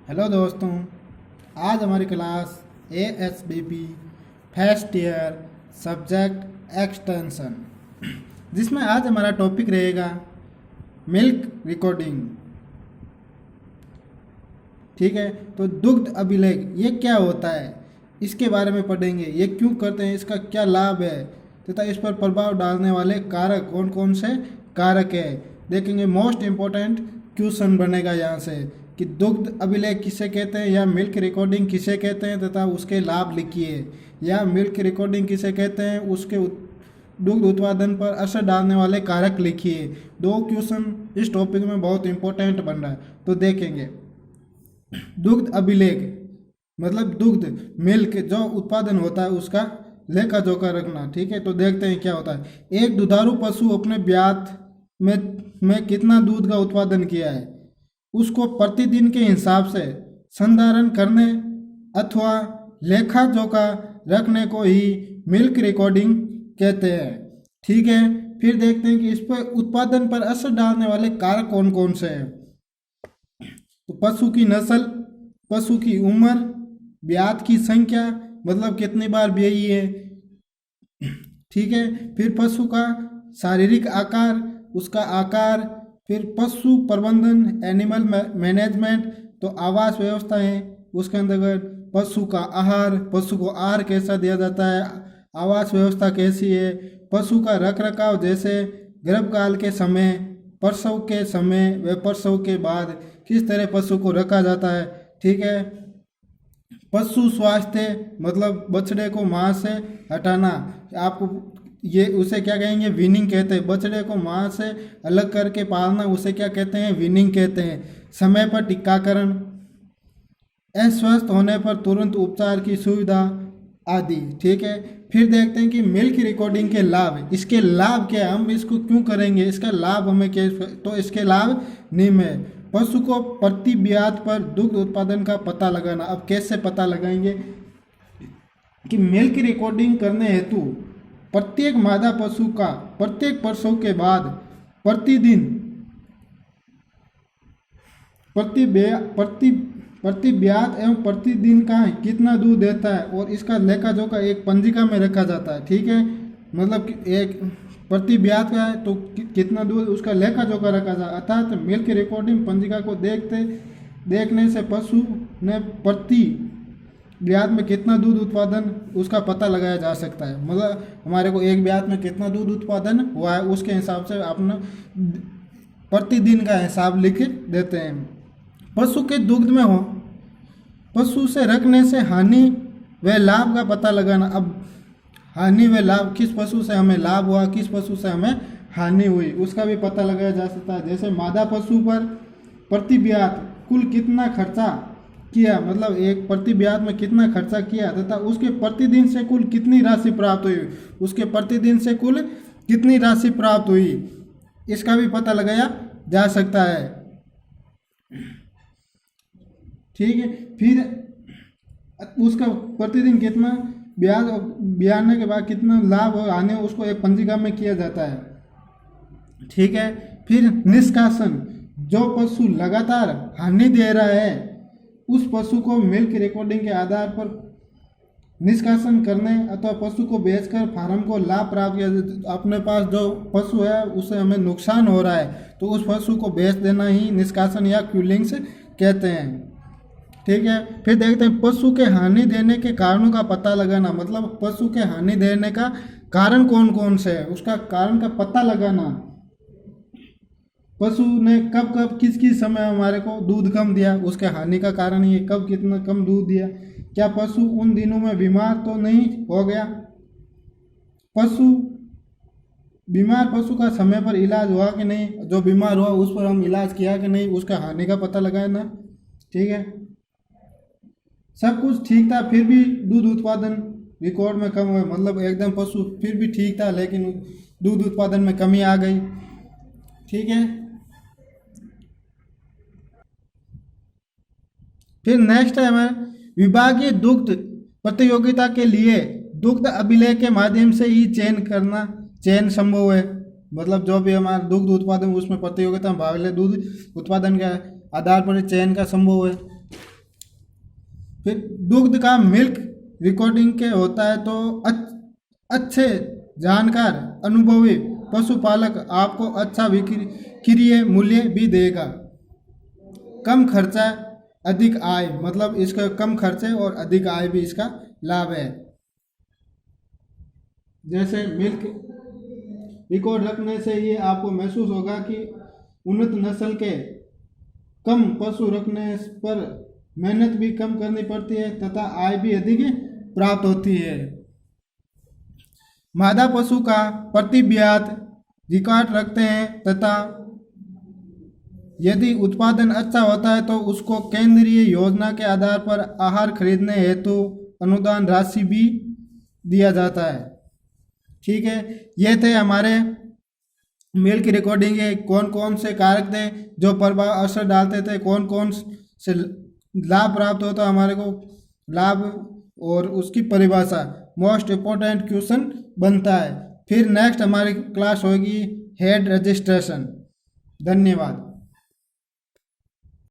Hello दोस्तों, आज हमारी class ASBP first year subject extension, जिसमें आज हमारा टॉपिक रहेगा मिल्क रिकॉर्डिंग। ठीक है, तो दुग्ध अभिलेख ये क्या होता है, इसके बारे में पढ़ेंगे। ये क्यों करते हैं, इसका क्या लाभ है तथा इस पर प्रभाव डालने वाले कारक कौन कौन से कारक है देखेंगे। मोस्ट इम्पोर्टेंट क्वेश्चन बनेगा यहाँ से कि दुग्ध अभिलेख किसे कहते हैं या मिल्क रिकॉर्डिंग किसे कहते हैं तथा उसके लाभ लिखिए, या मिल्क रिकॉर्डिंग किसे कहते हैं उसके दुग्ध उत्पादन पर असर डालने वाले कारक लिखिए। दो क्वेश्चन इस टॉपिक में बहुत इंपॉर्टेंट बन रहा है, तो देखेंगे। दुग्ध अभिलेख मतलब दुग्ध मिल्क जो उत्पादन होता है उसका लेखा जोखा रखना। ठीक है, तो देखते हैं क्या होता है। एक दुधारू पशु अपने ब्यात में कितना दूध का उत्पादन किया है, उसको प्रतिदिन के हिसाब से संधारण करने अथवा लेखा जोखा रखने को ही मिल्क रिकॉर्डिंग कहते हैं। ठीक है, फिर देखते हैं कि इस पर उत्पादन पर असर डालने वाले कारक कौन कौन से हैं। तो पशु की नस्ल, पशु की उम्र, ब्यात की संख्या मतलब कितनी बार ब्याई है। ठीक है, फिर पशु का शारीरिक आकार, उसका आकार, फिर पशु प्रबंधन एनिमल मैनेजमेंट, तो आवास व्यवस्था है उसके अंतर्गत। पशु का आहार, पशु को आहार कैसा दिया जाता है, आवास व्यवस्था कैसी है। पशु का रख रखाव जैसे गर्भकाल के समय, प्रसव के समय व प्रसव के बाद किस तरह पशु को रखा जाता है। ठीक है, पशु स्वास्थ्य मतलब बछड़े को मां से हटाना, आपको ये उसे क्या कहेंगे, वीनिंग कहते हैं। बछड़े को मां से अलग करके पालना उसे क्या कहते हैं, वीनिंग कहते हैं। समय पर टीकाकरण, अस्वस्थ होने पर तुरंत उपचार की सुविधा आदि। ठीक है, फिर देखते हैं कि मिल्क रिकॉर्डिंग के लाभ, इसके लाभ क्या है, हम इसको क्यों करेंगे, इसका लाभ हमें क्या। तो इसके लाभ निम्न है। पशु को प्रति ब्यात पर दुग्ध उत्पादन का पता लगाना। अब कैसे पता लगाएंगे कि मिल्क रिकॉर्डिंग करने हेतु प्रत्येक मादा पशु का प्रत्येक प्रसव के बाद प्रतिदिन प्रति ब्यात एवं प्रतिदिन का कितना दूध देता है और इसका लेखा जोखा एक पंजिका में रखा जाता है। ठीक है, मतलब कि एक प्रति ब्यात का है तो कितना दूध, उसका लेखा जोखा रखा जाए। अर्थात मिल्क रिकॉर्डिंग पंजिका को देखने से पशु ने प्रति ब्यात में कितना दूध उत्पादन उसका पता लगाया जा सकता है। मतलब हमारे को एक ब्यात में कितना दूध उत्पादन हुआ है उसके हिसाब से अपना प्रतिदिन का हिसाब लिख देते हैं। पशु के दुग्ध में हो, पशु से रखने से हानि व लाभ का पता लगाना। अब हानि व लाभ, किस पशु से हमें लाभ हुआ, किस पशु से हमें हानि हुई, उसका भी पता लगाया जा सकता है। जैसे मादा पशु पर प्रति ब्यात कुल कितना खर्चा किया, मतलब एक प्रति ब्यात में कितना खर्चा किया तथा उसके प्रतिदिन से कुल कितनी राशि प्राप्त हुई, उसके प्रतिदिन से कुल कितनी राशि प्राप्त हुई, इसका भी पता लगाया जा सकता है। ठीक है, फिर उसका प्रतिदिन कितना ब्याज ब्याने के बाद कितना लाभ आने उसको एक पंजिका में किया जाता है। ठीक है, फिर निष्कासन, जो पशु लगातार हानि दे रहा है उस पशु को मिल्क रिकॉर्डिंग के आधार पर निष्कासन करने अथवा पशु को बेचकर फार्म को लाभ प्राप्त किया। अपने पास जो पशु है उसे हमें नुकसान हो रहा है तो उस पशु को बेच देना ही निष्कासन या क्यूलिंग्स कहते हैं। ठीक है, फिर देखते हैं पशु के हानि देने के कारणों का पता लगाना। मतलब पशु के हानि देने का कारण कौन कौन से है, उसका कारण का पता लगाना। पशु ने कब कब किस किस समय हमारे को दूध कम दिया, उसके हानि का कारण ये, कब कितना कम दूध दिया। क्या पशु उन दिनों में बीमार तो नहीं हो गया, बीमार पशु का समय पर इलाज हुआ कि नहीं, जो बीमार हुआ उस पर हम इलाज किया कि नहीं, उसका हानि का पता लगाना। ठीक है, सब कुछ ठीक था फिर भी दूध उत्पादन रिकॉर्ड में कम हुआ, मतलब एकदम पशु फिर भी ठीक था लेकिन दूध उत्पादन में कमी आ गई। ठीक है, फिर नेक्स्ट है हमें विभागीय दुग्ध प्रतियोगिता के लिए दुग्ध अभिलेख के माध्यम से ही चयन संभव है। मतलब जो भी हमारा दुग्ध उत्पादन उसमें प्रतियोगिता में भाग ले, दूध उत्पादन के आधार पर चयन का संभव है। फिर दुग्ध का मिल्क रिकॉर्डिंग के होता है तो अच्छे जानकार अनुभवी पशुपालक आपको अच्छा विक्रय मूल्य भी देगा। कम खर्चा अधिक आय, मतलब इसका कम खर्चे और अधिक आय भी इसका लाभ है। जैसे मिल्क रिकॉर्ड रखने से ये आपको महसूस होगा कि उन्नत नस्ल के कम पशु रखने पर मेहनत भी कम करनी पड़ती है तथा आय भी अधिक प्राप्त होती है। मादा पशु का प्रति ब्यात रिकॉर्ड रखते हैं तथा यदि उत्पादन अच्छा होता है तो उसको केंद्रीय योजना के आधार पर आहार खरीदने हेतु अनुदान राशि भी दिया जाता है। ठीक है, ये थे हमारे मिल्क रिकॉर्डिंग के कौन कौन से कारक थे जो प्रभाव असर डालते थे, कौन कौन से लाभ प्राप्त होता हमारे को लाभ, और उसकी परिभाषा मोस्ट इम्पोर्टेंट क्वेश्चन बनता है। फिर नेक्स्ट हमारी क्लास होगी हेड रजिस्ट्रेशन। धन्यवाद।